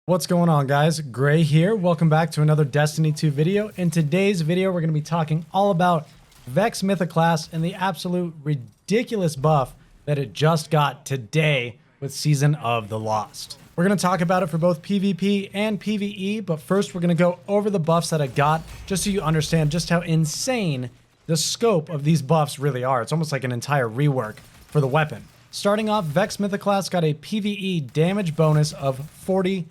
What's going on, guys? Gray here. Welcome back to another Destiny 2 video. In today's video, we're going to be talking all about Vex Mythoclast and the absolute ridiculous buff that it just got today with Season of the Lost. We're going to talk about it for both PvP and PvE, but first we're going to go over the buffs that it got just so you understand just how insane the scope of these buffs really are. It's almost like an entire rework for the weapon. Starting off, Vex Mythoclast got a PvE damage bonus of 40%.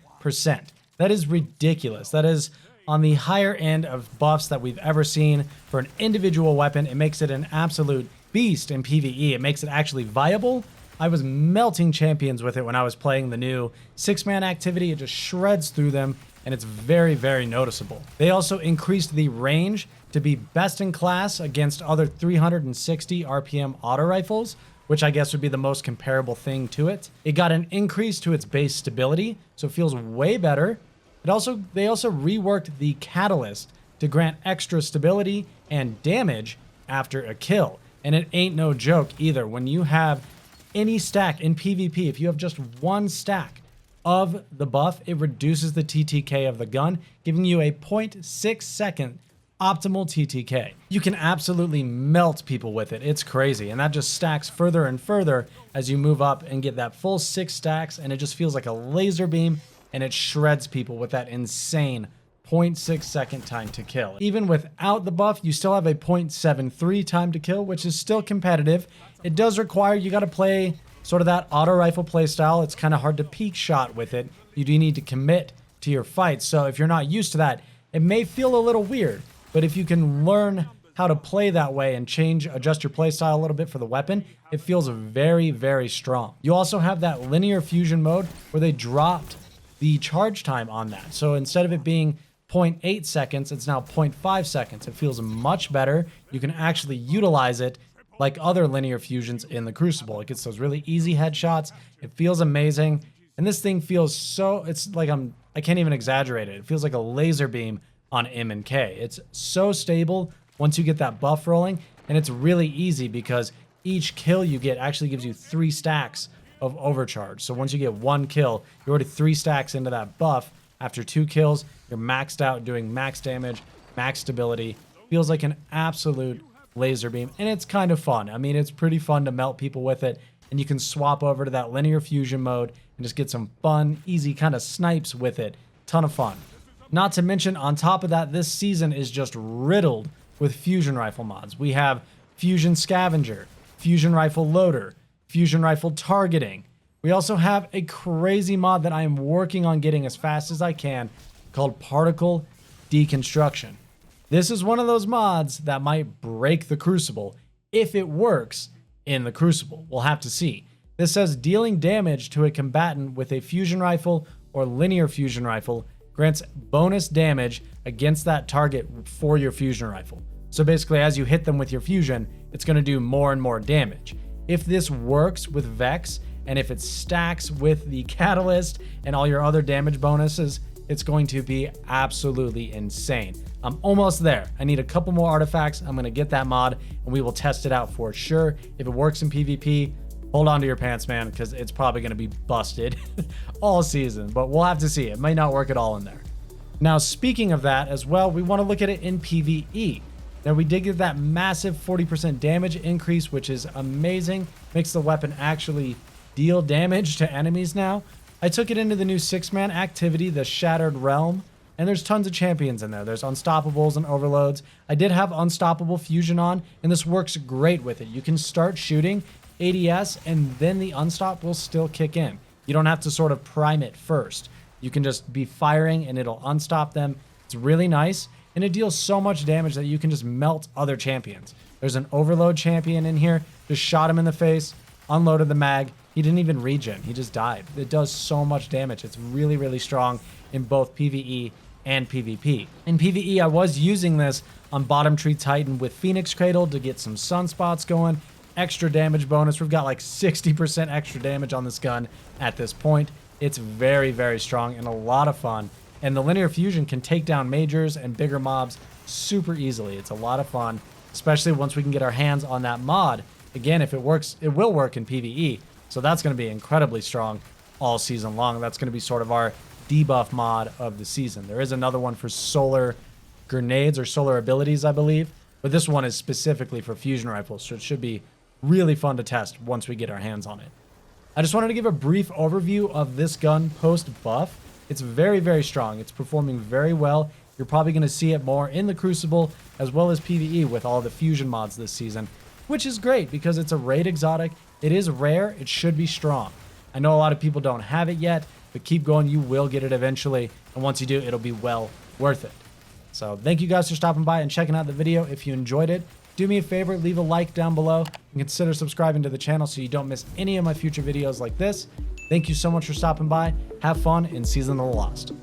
That is ridiculous. That is on the higher end of buffs that we've ever seen for an individual weapon. It makes it an absolute beast in PvE. It makes it actually viable. I was melting champions with it when I was playing the new 6-man activity. It just shreds through them, and it's very, very noticeable. They also increased the range to be best in class against other 360 RPM auto rifles, which I guess would be the most comparable thing to it. It got an increase to its base stability, so it feels way better. They also reworked the catalyst to grant extra stability and damage after a kill. And it ain't no joke either. When you have any stack in PvP, if you have just one stack of the buff, it reduces the TTK of the gun, giving you a 0.6 second optimal TTK. You can absolutely melt people with it. It's crazy. And that just stacks further and further as you move up and get that full 6 stacks, and it just feels like a laser beam, and it shreds people with that insane 0.6 second time to kill. Even without the buff, you still have a 0.73 time to kill, which is still competitive. It does require you got to play sort of that auto rifle playstyle. It's kind of hard to peek shot with it. You do need to commit to your fights. So if you're not used to that, it may feel a little weird. But if you can learn how to play that way and adjust your playstyle a little bit for the weapon, it feels very, very strong. You also have that linear fusion mode where they dropped the charge time on that. So instead of it being 0.8 seconds, it's now 0.5 seconds. It feels much better. You can actually utilize it like other linear fusions in the Crucible. It gets those really easy headshots. It feels amazing. And this thing feels so, it's like I can't even exaggerate it. It feels like a laser beam on M and K. It's so stable once you get that buff rolling, and it's really easy because each kill you get actually gives you 3 stacks of overcharge. So once you get 1 kill, you're already 3 stacks into that buff. After 2 kills, you're maxed out doing max damage, max stability. Feels like an absolute laser beam, and it's kind of fun. I mean, it's pretty fun to melt people with it, and you can swap over to that linear fusion mode and just get some fun, easy kind of snipes with it. Ton of fun. Not to mention, on top of that, this season is just riddled with fusion rifle mods. We have Fusion Scavenger, Fusion Rifle Loader, Fusion Rifle Targeting. We also have a crazy mod that I am working on getting as fast as I can called Particle Deconstruction. This is one of those mods that might break the Crucible if it works in the Crucible. We'll have to see. This says dealing damage to a combatant with a fusion rifle or linear fusion rifle grants bonus damage against that target for your fusion rifle. So basically, as you hit them with your fusion, it's going to do more and more damage. If this works with Vex, and if it stacks with the catalyst and all your other damage bonuses, it's going to be absolutely insane. I'm almost there. I need a couple more artifacts. I'm going to get that mod, and we will test it out for sure. If it works in PvP, hold on to your pants, man, because it's probably going to be busted all season. But we'll have to see. It might not work at all in there. Now, speaking of that as well, we want to look at it in PvE. Now, we did get that massive 40% damage increase, which is amazing. Makes the weapon actually deal damage to enemies now. I took it into the new 6-man activity, the Shattered Realm, and there's tons of champions in there. There's Unstoppables and Overloads. I did have Unstoppable Fusion on, and this works great with it. You can start shooting ADS, and then the unstop will still kick in. You don't have to sort of prime it first. You can just be firing and it'll unstop them. It's really nice, and it deals so much damage that you can just melt other champions. There's an Overload champion in here. Just shot him in the face, unloaded the mag. He didn't even regen. He just died. It does so much damage. It's really, really strong in both PvE and PvP. In PvE, I was using this on Bottom Tree Titan with Phoenix Cradle to get some sunspots going. Extra damage bonus. We've got like 60% extra damage on this gun at this point. It's very, very strong and a lot of fun. And the linear fusion can take down majors and bigger mobs super easily. It's a lot of fun, especially once we can get our hands on that mod. Again, if it works, it will work in PvE. So that's going to be incredibly strong all season long. That's going to be sort of our debuff mod of the season. There is another one for solar grenades or solar abilities, I believe, but this one is specifically for fusion rifles, so it should be really fun to test once we get our hands on it. I just wanted to give a brief overview of this gun post buff. It's very, very strong. It's performing very well. You're probably going to see it more in the Crucible as well as PvE with all the fusion mods this season, which is great because it's a raid exotic. It is rare. It should be strong. I know a lot of people don't have it yet, but keep going. You will get it eventually. And once you do, it'll be well worth it. So thank you guys for stopping by and checking out the video. If you enjoyed it, do me a favor, leave a like down below and consider subscribing to the channel so you don't miss any of my future videos like this. Thank you so much for stopping by. Have fun in Season of the Lost.